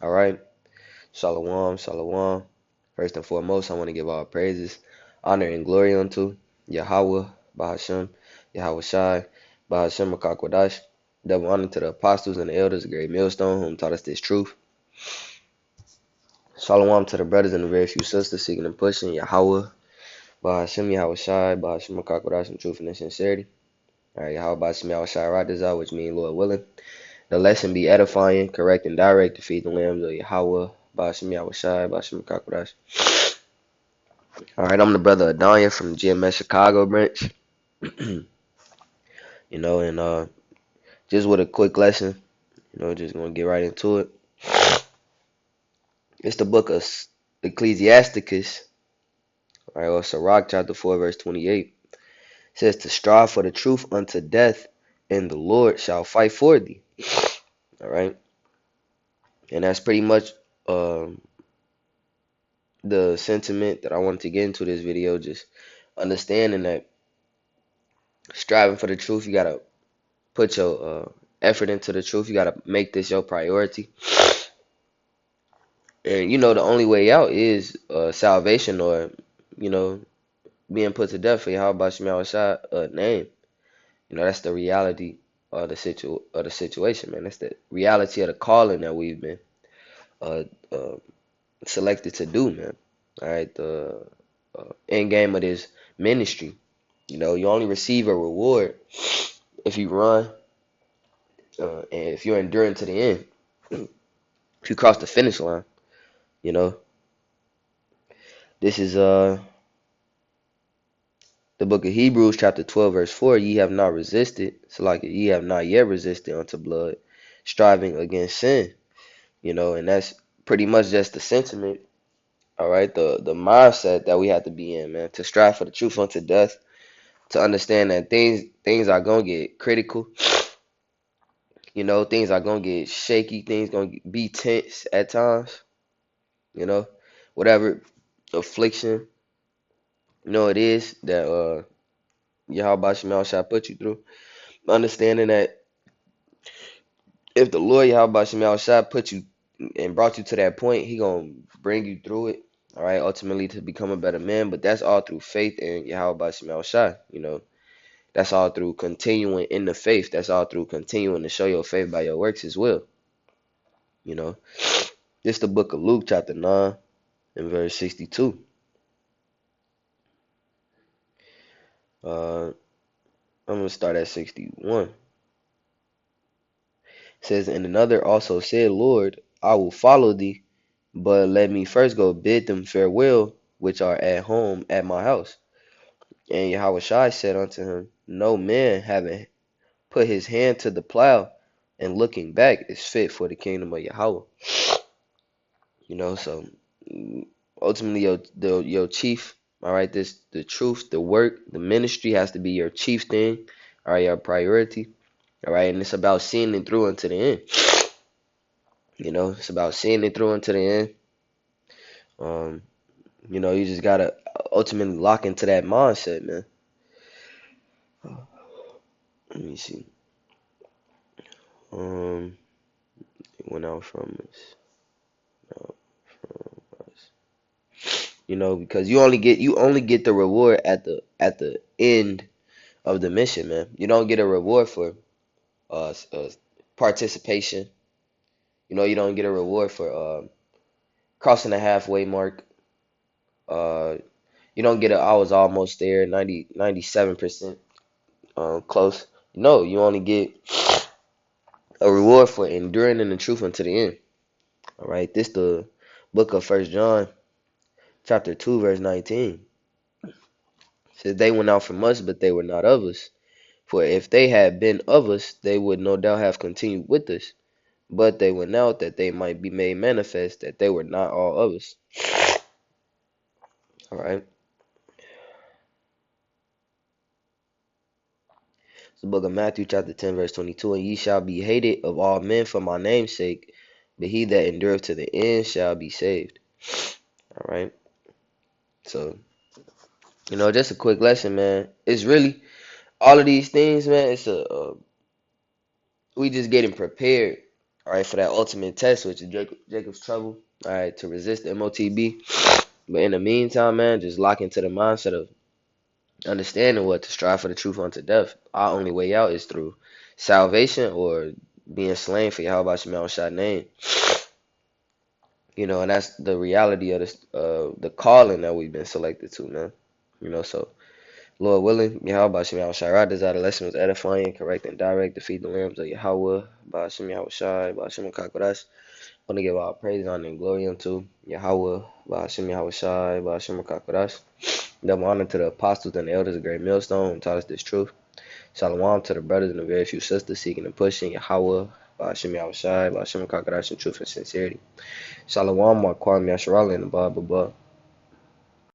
All right. Shalom, shalom. First and foremost, I want to give all praises, honor, and glory unto Yahweh, Bahashem, Yahweh Shai, Bahashem, Makakwadash. Double honor to the apostles and the elders, the great millstone, whom taught us this truth. Shalom to the brothers and the very few sisters seeking and pushing Yahweh, Bahashem, Yahweh Shai, Bahashem, Makakwadash, in truth and in sincerity. All right, Yahweh, Bahashem, Yahweh Shai, right this out, which means Lord willing. The lesson be edifying, correct, and direct to feed the lambs of Yahweh, Bahashem, Yahweh Shai, Bahashem, Makakwadash. All right, I'm the brother Adanya from the GMS Chicago branch. And just with a quick lesson, just gonna get right into it. It's the book of Ecclesiasticus, all right, or Sirach chapter 4, verse 28. It says to strive for the truth unto death, and the Lord shall fight for thee. All right, and that's pretty much the sentiment that I wanted to get into this video. Just understanding that striving for the truth, you gotta put your effort into the truth. You gotta make this your priority. And the only way out is salvation, or you know being put to death for Yahweh Shema Shai name. That's the reality of the situation, man. That's the reality of the calling that we've been uh, uh, selected to do, man. All right, the end game of this ministry. You only receive a reward if you run, and if you're enduring to the end. If you cross the finish line, you know. This is the book of Hebrews, chapter 12, verse 4. Ye have not resisted, so like ye have not yet resisted unto blood, striving against sin. And that's pretty much just the sentiment, all right, the mindset that we have to be in, man, to strive for the truth unto death, to understand that things are gonna get critical. Things are gonna get shaky, things gonna be tense at times, you know, whatever affliction, it is that Yahweh Shema shall put you through. Understanding that if the Lord Yahweh Shema shall put you and brought you to that point, he gonna bring you through it, all right, ultimately to become a better man. But that's all through faith in Yahweh Shema Shai. That's all through continuing in the faith. That's all through continuing to show your faith by your works as well. You know, this the book of Luke, chapter 9, and verse 62. I'm gonna start at 61. It says, and another also said, Lord, I will follow thee, but let me first go bid them farewell, which are at home at my house. And Yahweh Shai said unto him, no man having put his hand to the plow and looking back is fit for the kingdom of Yahweh. So ultimately your chief, all right, the truth, the work, the ministry has to be your chief thing, all right, your priority, all right, and it's about seeing it through unto the end. It's about seeing it through unto the end. You just gotta ultimately lock into that mindset, man. Let me see. It went out from us. Out from us. Because you only get the reward at the end of the mission, man. You don't get a reward for participation. You don't get a reward for crossing the halfway mark. Uh, you don't get I was almost there, 97% close. No, you only get a reward for enduring in the truth unto the end. All right, this the book of First John, chapter 2, verse 19. It says they went out from us, but they were not of us. For if they had been of us, they would no doubt have continued with us. But they went out that they might be made manifest that they were not all of us. All right. It's the book of Matthew, chapter 10, verse 22. And ye shall be hated of all men for my name's sake, but he that endureth to the end shall be saved. All right. So, just a quick lesson, man. It's really all of these things, man. It's we just getting prepared, all right, for that ultimate test, which is Jacob's trouble, all right, to resist the MOTB. But in the meantime, man, just lock into the mindset of understanding what to strive for the truth unto death. Our only way out is through salvation or being slain for Yahweh Shema Shai name. You know, and that's the reality of this, the calling that we've been selected to, man. You know, so Lord willing, Yahweh Shema Shai, desire the lesson was edifying, correct, and direct, defeat the lambs of Yahweh, Ba'ashem Yahweh Shai, Ba'ashem Kakodash. I want to give all praise, honor, and glory unto Yahweh, Ba'ashem Yahweh Shai, Ba'ashem Kakodash. Double honor to the apostles and the elders of Great Millstone who taught us this truth. Shalom to the brothers and the very few sisters seeking and pushing Yahweh, Ba'ashem Yahweh Shai, Ba'ashem Kakodash in truth and sincerity. Shalom, Mark Kwame Yasharala, and the Baba.